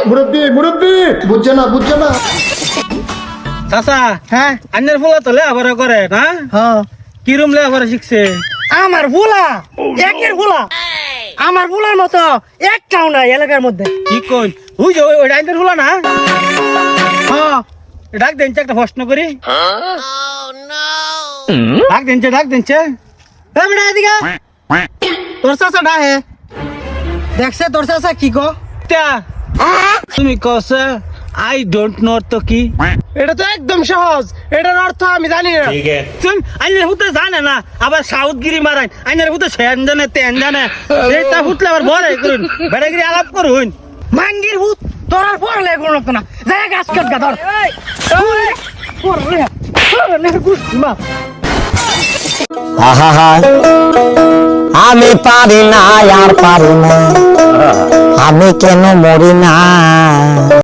মুরব্বি মুরব্বি বুঝছে না চাচা হ্যাঁ আন্নের ফুলা তো লেখাপড়া করে না হ্যাঁ কিরম লেখাপড়া শিখছে আমার ভুলা একের ভুলা আমার ভুলার মতো একটাও নাই এলাকার মধ্যে। কি কই ওই যে ওই আন্নের ফুলা না হ্যাঁ ডাক দেনছে একটা প্রশ্ন করি ডাক দেনছে এই বেটা এদিকে তোর চাচা ডাহে দেখছে তোর চাচা কি গো তা তুমি কসে আই ডোন্ট নো তো কি এটা তো একদম সহজ এটার অর্থ আমি জানি না। শুন আইনের হুতে জানে না আবার সাউথগিরি মারাই আইনের হুতে সেন জানে তেন জানে এইটা হুতলে আবার বড় করুন বেড়াগিরি আলাপ করুন মাঙ্গির ভূত তোর আর পড়লে কোনো লাগতো না যায় গাছ কাট গা ধর আহা আমি পারি না আর পারি না আমি কেন মরি না